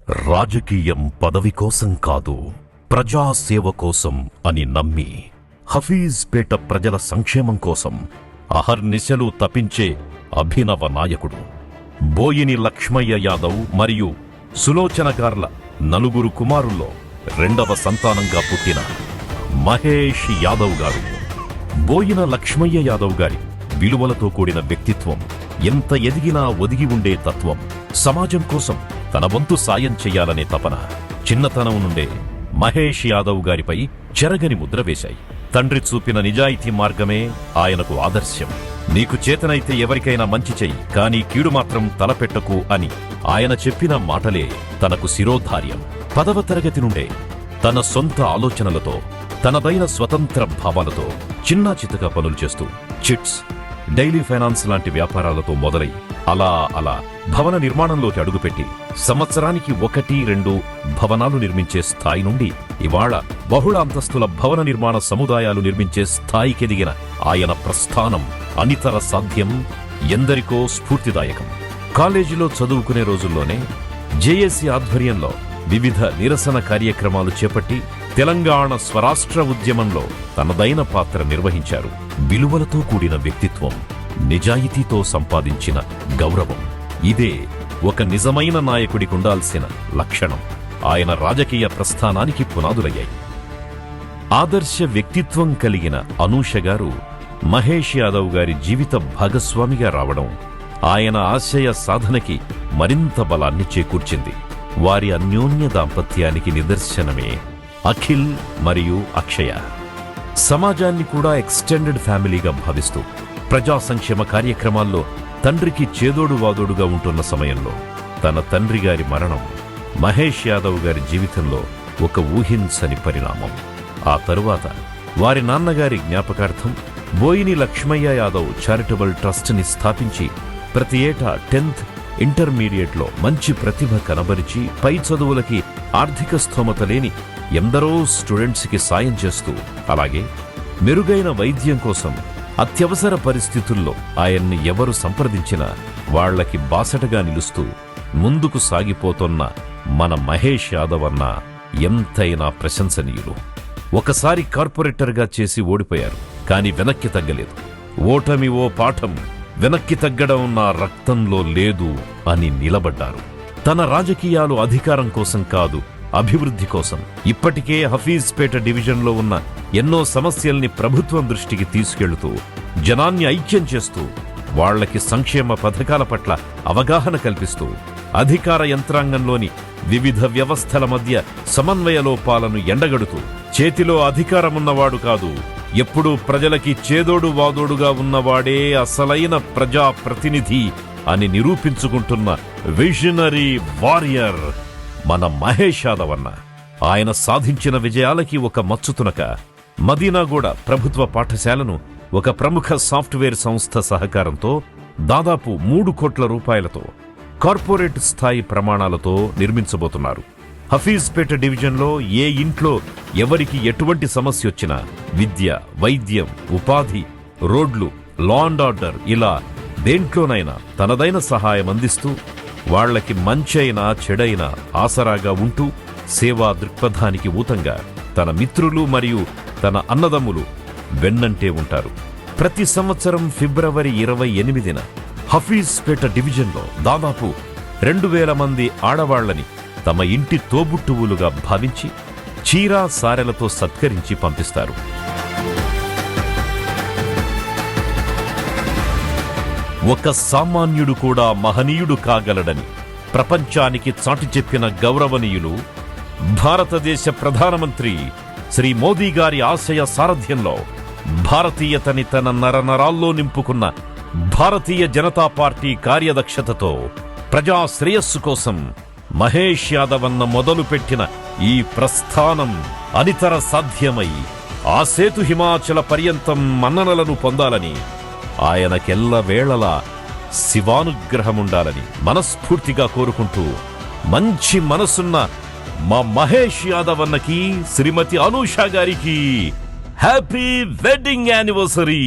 రాజకీయం పదవి కోసం కాదు, ప్రజాసేవ కోసం అని నమ్మి హఫీజ్పేట ప్రజల సంక్షేమం కోసం అహర్నిశలు తపించే అభినవ నాయకుడు బోయిని లక్ష్మయ్య యాదవ్ మరియు సులోచన గార్ల నలుగురు కుమారుల్లో రెండవ సంతానంగా పుట్టిన మహేష్ యాదవ్ గారు. బోయిన లక్ష్మయ్య యాదవ్ గారి విలువలతో కూడిన వ్యక్తిత్వం, ఎంత ఎదిగినా ఒదిగి ఉండే తత్వం, సమాజం కోసం తన వంతు సాయం చెయ్యాలనే తపన చిన్నతనం నుండే మహేష్ యాదవ్ గారిపై చెరగని ముద్ర వేశాయి. తండ్రి చూపిన నిజాయితీ మార్గమే ఆయనకు ఆదర్శం. నీకు చేతనైతే ఎవరికైనా మంచి చెయ్యి, కానీ కీడు మాత్రం తలపెట్టకు అని ఆయన చెప్పిన మాటలే తనకు శిరోధార్యం. 10వ తరగతి నుండే తన సొంత ఆలోచనలతో, తనదైన స్వతంత్ర భావాలతో చిన్నా చితక పనులు చేస్తూ చిట్స్, డైలీ ఫైనాన్స్ లాంటి వ్యాపారాలతో మొదలై అలా భవన నిర్మాణంలోకి అడుగుపెట్టి సంవత్సరానికి 1-2 భవనాలు నిర్మించే స్థాయి నుండి ఇవాళ బహుళ అంతస్తుల భవన నిర్మాణ సముదాయాలు నిర్మించే స్థాయికెదిగిన ఆయన ప్రస్థానం అనితర సాధ్యం, ఎందరికో స్ఫూర్తిదాయకం. కాలేజీలో చదువుకునే రోజుల్లోనే జేఏసీ ఆధ్వర్యంలో వివిధ నిరసన కార్యక్రమాలు చేపట్టి తెలంగాణ స్వరాష్ట్ర ఉద్యమంలో తనదైన పాత్ర నిర్వహించారు. విలువలతో కూడిన వ్యక్తిత్వం, నిజాయితీతో సంపాదించిన గౌరవం, ఇదే ఒక నిజమైన నాయకుడికి ఉండాల్సిన లక్షణం. ఆయన రాజకీయ ప్రస్థానానికి పునాదులయ్యాయి. ఆదర్శ వ్యక్తిత్వం కలిగిన అనూష గారు మహేష్ యాదవ్ గారి జీవిత భాగస్వామిగా రావడం ఆయన ఆశయ సాధనకి మరింత బలాన్ని చేకూర్చింది. వారి అన్యోన్య దాంపత్యానికి నిదర్శనమే అఖిల్ మరియు అక్షయ. సమాజాన్ని కూడా ఎక్స్టెండెడ్ ఫ్యామిలీగా భావిస్తూ ప్రజా సంక్షేమ కార్యక్రమాల్లో తండ్రికి చేదోడు వాదోడుగా ఉంటున్న సమయంలో తన తండ్రి గారి మరణం మహేష్ యాదవ్ గారి జీవితంలో ఒక ఊహించని పరిణామం. ఆ తరువాత వారి నాన్నగారి జ్ఞాపకార్థం బోయిని లక్ష్మయ్య యాదవ్ చారిటబుల్ ట్రస్ట్ని స్థాపించి ప్రతి ఏటా 10th ఇంటర్మీడియట్లో మంచి ప్రతిభ కనబరిచి పై చదువులకి ఆర్థిక స్థోమత లేని ఎందరో స్టూడెంట్స్కి సాయం చేస్తూ, అలాగే మెరుగైన వైద్యం కోసం అత్యవసర పరిస్థితుల్లో ఆయన్ని ఎవరు సంప్రదించినా వాళ్లకి బాసటగా నిలుస్తూ ముందుకు సాగిపోతున్న మన మహేష్ యాదవ్ అన్న ఎంతైనా ప్రశంసనీయులు. ఒకసారి కార్పొరేటర్గా చేసి ఓడిపోయారు, కానీ వెనక్కి తగ్గలేదు. ఓటమి ఓ పాఠం, వెనక్కి తగ్గడం నా రక్తంలో లేదు అని నిలబడ్డారు. తన రాజకీయాలు అధికారం కోసం కాదు, అభివృద్ధి కోసం. ఇప్పటికే హఫీజ్పేట డివిజన్లో ఉన్న ఎన్నో సమస్యల్ని ప్రభుత్వం దృష్టికి తీసుకెళ్తూ జనాన్ని ఐక్యం చేస్తూ వాళ్లకి సంక్షేమ పథకాల పట్ల అవగాహన కల్పిస్తూ అధికార యంత్రాంగంలోని వివిధ వ్యవస్థల మధ్య సమన్వయ లోపాలను ఎండగడుతూ చేతిలో అధికారమున్నవాడు కాదు, ఎప్పుడూ ప్రజలకి చేదోడు వాదోడుగా ఉన్నవాడే అసలైన ప్రజా ప్రతినిధి అని నిరూపించుకుంటున్న విజనరీ వారియర్ మన మహేష్ యాదవ్ అన్న. ఆయన సాధించిన విజయాలకి ఒక మచ్చుతునక మదీనాగూడ ప్రభుత్వ పాఠశాలను ఒక ప్రముఖ సాఫ్ట్వేర్ సంస్థ సహకారంతో దాదాపు 3 కోట్ల రూపాయలతో కార్పొరేట్ స్థాయి ప్రమాణాలతో నిర్మించబోతున్నారు. హఫీజ్పేట డివిజన్లో ఏ ఇంట్లో ఎవరికి ఎటువంటి సమస్య వచ్చినా విద్య, వైద్యం, ఉపాధి, రోడ్లు, లా అండ్ ఆర్డర్, ఇలా దేంట్లోనైనా తనదైన సహాయం అందిస్తూ వాళ్లకి మంచైనా చెడైనా ఆసరాగా ఉంటూ సేవా దృక్పథానికి ఊతంగా తన మిత్రులు మరియు తన అన్నదమ్ములు వెన్నంటే ఉంటారు. ప్రతి సంవత్సరం ఫిబ్రవరి 28న హఫీజ్పేట డివిజన్లో దాదాపు 2000 మంది ఆడవాళ్లని తమ ఇంటి తోబుట్టువులుగా భావించి చీరా సారెలతో సత్కరించి పంపిస్తారు. ఒక సామాన్యుడు కూడా మహనీయుడు కాగలడని ప్రపంచానికి చాటి చెప్పిన గౌరవనీయులు భారతదేశ ప్రధానమంత్రి శ్రీ మోదీ గారి ఆశయ సారథ్యంలో భారతీయతని తన నరనరాల్లో నింపుకున్న భారతీయ జనతా పార్టీ కార్యదక్షతతో ప్రజా శ్రేయస్సు కోసం మహేష్ యాదవ్ అన్న మొదలుపెట్టిన ఈ ప్రస్థానం అనితర సాధ్యమై ఆ సేతు హిమాచల పర్యంతం మన్ననలను పొందాలని, ఆయనకెల్ల వేళలా శివానుగ్రహముండాలని మనస్ఫూర్తిగా కోరుకుంటూ మంచి మనసున్న మా మహేష్ యాదవ్ అన్నకి, శ్రీమతి అనూష గారికి హ్యాపీ వెడ్డింగ్ యానివర్సరీ.